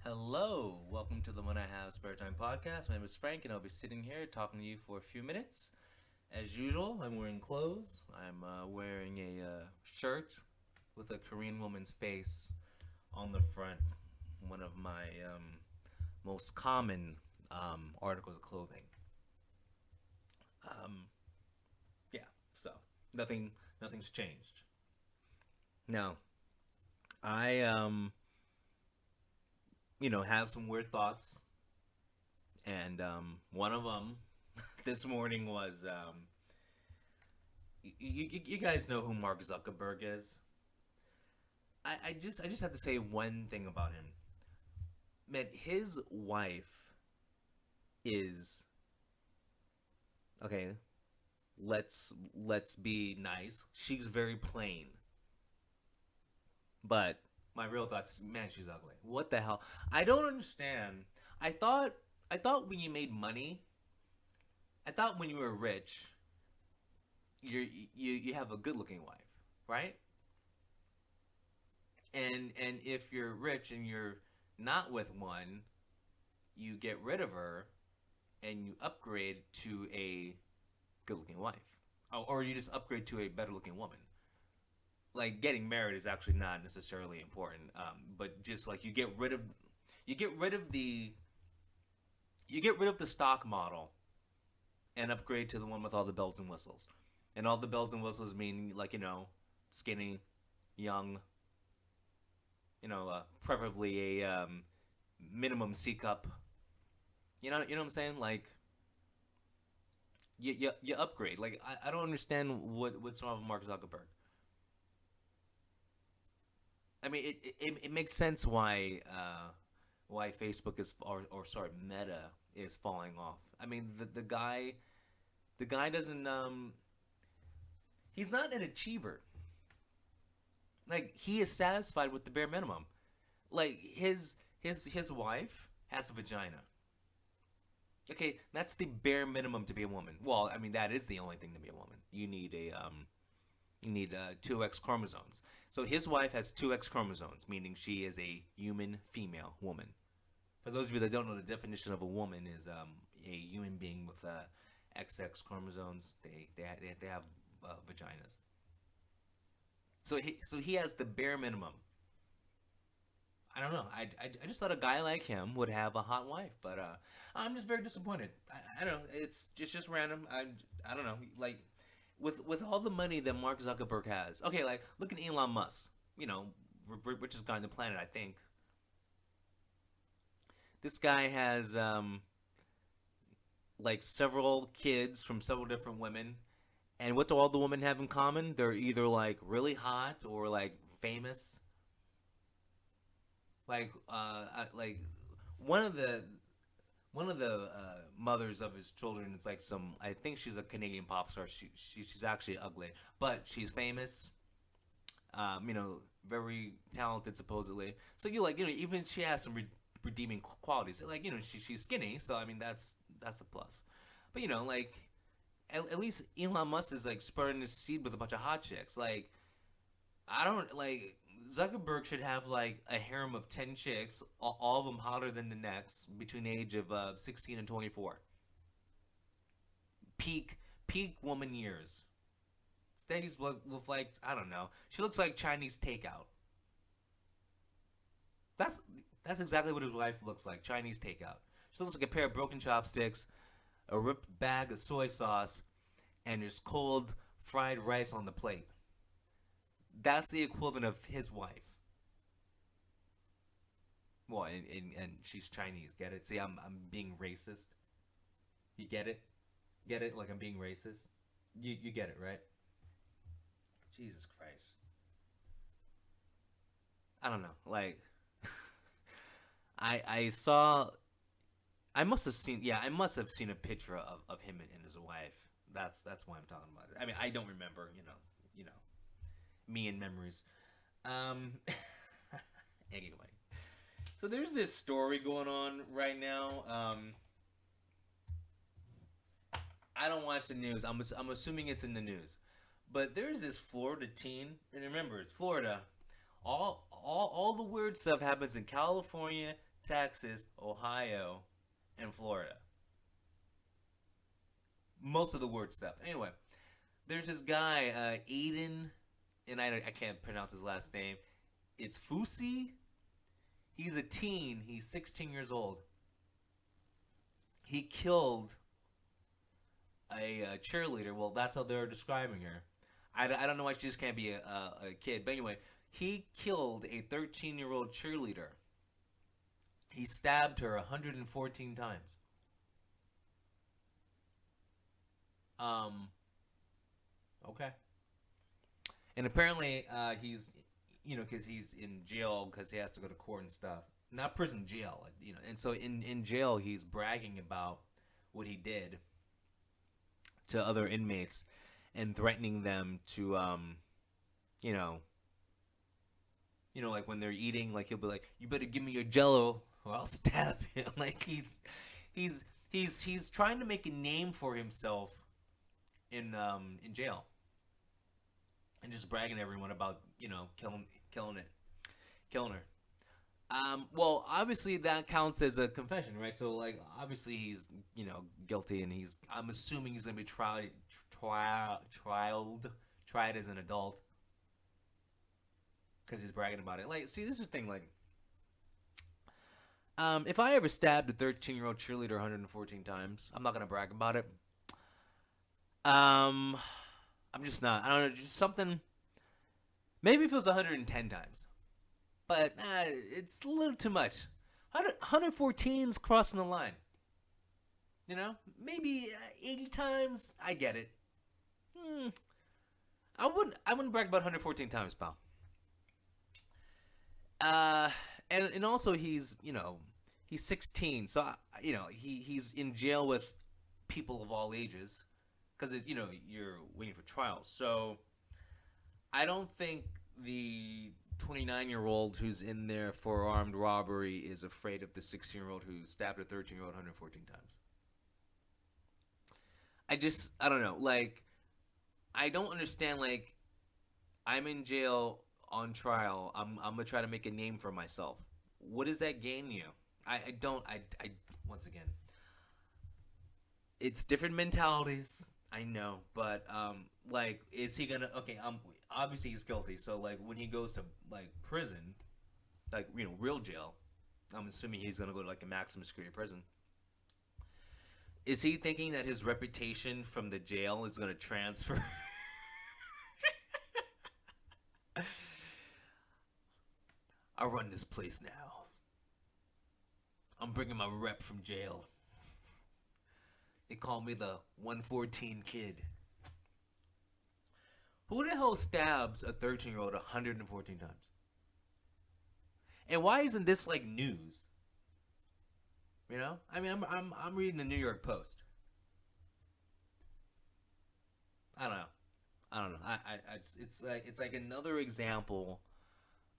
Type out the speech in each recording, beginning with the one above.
Hello, welcome to the When I Have Spare Time podcast. My name is Frank, and I'll be sitting here talking to you for a few minutes. As usual, I'm wearing clothes. I'm wearing a shirt with a Korean woman's face on the front. One of my most common articles of clothing. Um, yeah, so nothing, nothing's changed. Now, I have some weird thoughts, and one of them this morning was you guys know who Mark Zuckerberg is. I just have to say one thing about him. Man, his wife is okay. Let's be nice. She's very plain, but my real thoughts is, man, she's ugly. What the hell? I don't understand. I thought I thought when you made money, I thought when you were rich, you have a good looking wife, right? And if you're rich and you're not with one, you get rid of her and you upgrade to a good looking wife. Or you just upgrade to a better looking woman. Like getting married is actually not necessarily important, but just like you get rid of the you get rid of the stock model and upgrade to the one with all the bells and whistles. And all the bells and whistles mean like skinny, young, preferably a minimum C cup. You know what I'm saying? Like you upgrade. Like I don't understand what's wrong with Mark Zuckerberg. I mean, it makes sense why Facebook is or sorry Meta is falling off. I mean the guy doesn't he's not an achiever. Like he is satisfied with the bare minimum. Like his wife has a vagina. Okay, that's the bare minimum to be a woman. Well, I mean that is the only thing to be a woman. You need two X chromosomes. So his wife has two X chromosomes, meaning she is a human female woman. For those of you that don't know, the definition of a woman is a human being with XX chromosomes. They have vaginas. So he has the bare minimum. I don't know. I just thought a guy like him would have a hot wife, but I'm just very disappointed. I don't know. It's just random. I don't know. Like with all the money that Mark Zuckerberg has. Okay, like look at Elon Musk. You know, richest guy on the planet. I think this guy has like several kids from several different women. And what do all the women have in common? They're either like really hot or like famous. Like one of the one of the mothers of his children is like some. I think she's a Canadian pop star. She's actually ugly, but she's famous. Very talented supposedly. So even she has some redeeming qualities. Like she's skinny, so I mean that's a plus. But at least Elon Musk is like spreading his seed with a bunch of hot chicks. Like I don't like Zuckerberg should have like a harem of 10 chicks, all of them hotter than the next, between the age of 16 and 24. Peak woman years. Steady's look like I don't know. She looks like Chinese takeout. That's that's exactly what his wife looks like. Chinese takeout. She looks like a pair of broken chopsticks, a ripped bag of soy sauce, and there's cold fried rice on the plate. That's the equivalent of his wife. Well, and she's Chinese. Get it? See, I'm being racist. You get it? Get it? Like I'm being racist. You get it, right? Jesus Christ. I don't know. Like I saw. I must have seen. Yeah, I must have seen a picture of him and his wife. That's why I'm talking about it. I mean, I don't remember. Me and memories. Um. Anyway, so there's this story going on right now. I don't watch the news. I'm assuming it's in the news. But there's this Florida teen, and remember, it's Florida. All the weird stuff happens in California, Texas, Ohio, and Florida. Most of the word stuff. Anyway, there's this guy, Aiden, and I can't pronounce his last name. It's Fusi. He's a teen. He's 16 years old. He killed a cheerleader. Well, that's how they're describing her. I don't know why she just can't be a kid. But anyway, he killed a 13-year-old cheerleader. He stabbed her 114 times. Um, okay. And apparently, because he's in jail because he has to go to court and stuff. Not prison, jail, And so in jail, he's bragging about what he did to other inmates and threatening them to, you know, like when they're eating, like he'll be like, "You better give me your Jello, or I'll stab you." Like he's trying to make a name for himself in jail, and just bragging to everyone about killing her. Well, obviously that counts as a confession, right? So like, obviously he's guilty, and I'm assuming he's gonna be tried as an adult because he's bragging about it. Like, see, this is the thing. Like, if I ever stabbed a 13-year-old cheerleader 114 times, I'm not gonna brag about it. Um, I'm just not. I don't know, just something. Maybe if it was 110 times, but it's a little too much. 114's crossing the line. Maybe 80 times. I get it. I wouldn't brag about 114 times, pal. Uh, and also he's 16, so he's in jail with people of all ages because you're waiting for trial. So I don't think the 29-year-old who's in there for armed robbery is afraid of the 16-year-old who stabbed a 13-year-old 114 times. I don't know. Like, I don't understand. Like, I'm in jail on trial. I'm gonna try to make a name for myself. What does that gain you? I don't. I once again, it's different mentalities. I know, but like, is he gonna? Okay, obviously he's guilty. So like, when he goes to like prison, like real jail, I'm assuming he's gonna go to like a maximum security prison. Is he thinking that his reputation from the jail is gonna transfer? I run this place now. I'm bringing my rep from jail. They call me the 114 kid. Who the hell stabs a 13-year-old 114 times? And why isn't this like news? I mean, I'm reading the New York Post. I don't know. I don't know. It's like another example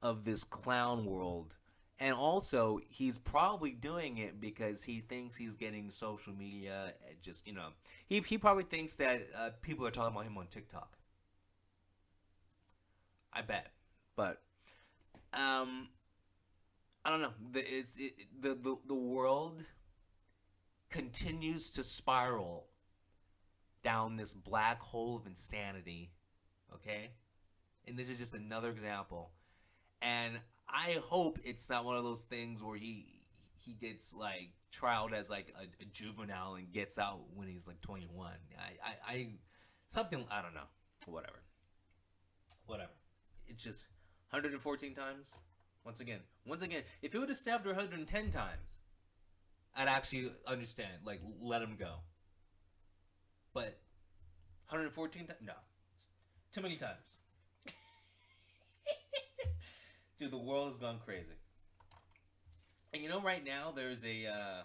of this clown world. And also, he's probably doing it because he thinks he's getting social media. Just he probably thinks that people are talking about him on TikTok. I bet, but I don't know. The world continues to spiral down this black hole of insanity. Okay, and this is just another example. And I hope it's not one of those things where he gets like trialed as like a juvenile and gets out when he's like 21. I something, I don't know. Whatever. It's just 114 times. Once again, if he would have stabbed her 110 times, I'd actually understand. Like, let him go. But 114 times? No, it's too many times. Dude, the world has gone crazy. And right now there's a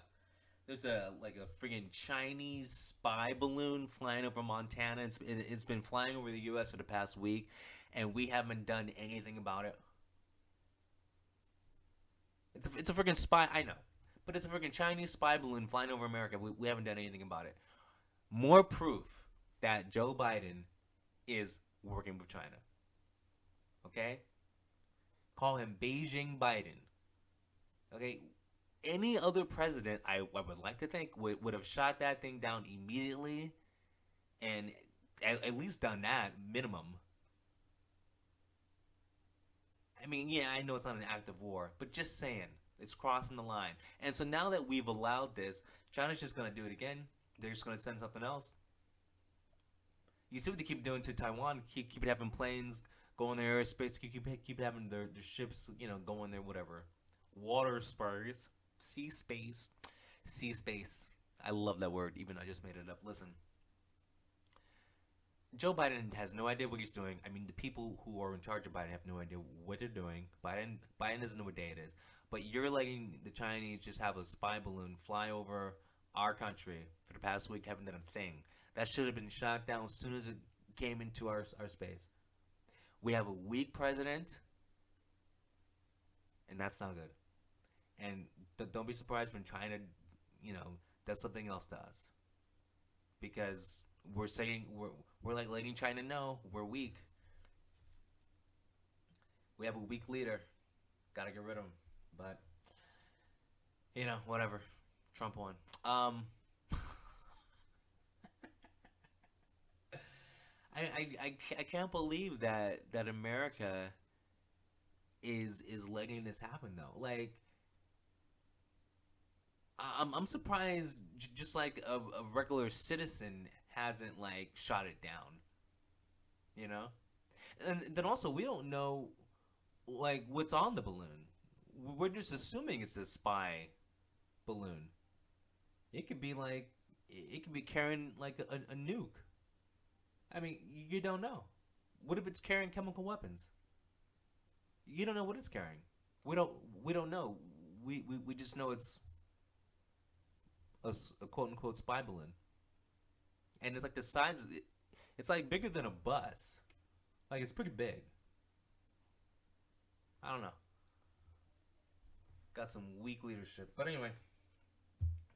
like a friggin' Chinese spy balloon flying over Montana. It's been flying over the U.S. for the past week, and we haven't done anything about it. It's a friggin' spy. I know, but it's a friggin' Chinese spy balloon flying over America. We haven't done anything about it. More proof that Joe Biden is working with China. Okay, call him Beijing Biden. Okay, Any other president, I would like to think, would have shot that thing down immediately and at least done that minimum. I mean, yeah, I know it's not an act of war, but just saying, it's crossing the line. And so now that we've allowed this, China's just gonna do it again. They're just gonna send something else. You see what they keep doing to Taiwan? Keep having planes go in their airspace. Keep having their ships, going there, whatever. Water space, sea space, sea space. I love that word, even though I just made it up. Listen, Joe Biden has no idea what he's doing. I mean, the people who are in charge of Biden have no idea what they're doing. Biden doesn't know what day it is. But you're letting the Chinese just have a spy balloon fly over our country for the past week, haven't done a thing. That should have been shot down as soon as it came into our space. We have a weak president, and that's not good. And don't be surprised when China, you know, does something else to us because we're like letting China know we're weak. We have a weak leader. Gotta get rid of him. But whatever. Trump won. I can't believe that America is letting this happen though. Like I'm surprised just like a regular citizen hasn't like shot it down. You know, and then also we don't know like what's on the balloon. We're just assuming it's a spy balloon. It could be like it could be carrying like a nuke. I mean, you don't know. What if it's carrying chemical weapons? You don't know what it's carrying. We don't we don't know. We just know it's a quote unquote spy balloon, and it's like the size. It's like bigger than a bus. Like it's pretty big. I don't know. Got some weak leadership, but anyway,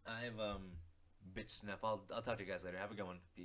I've bitch snuff. I'll talk to you guys later. Have a good one. Peace.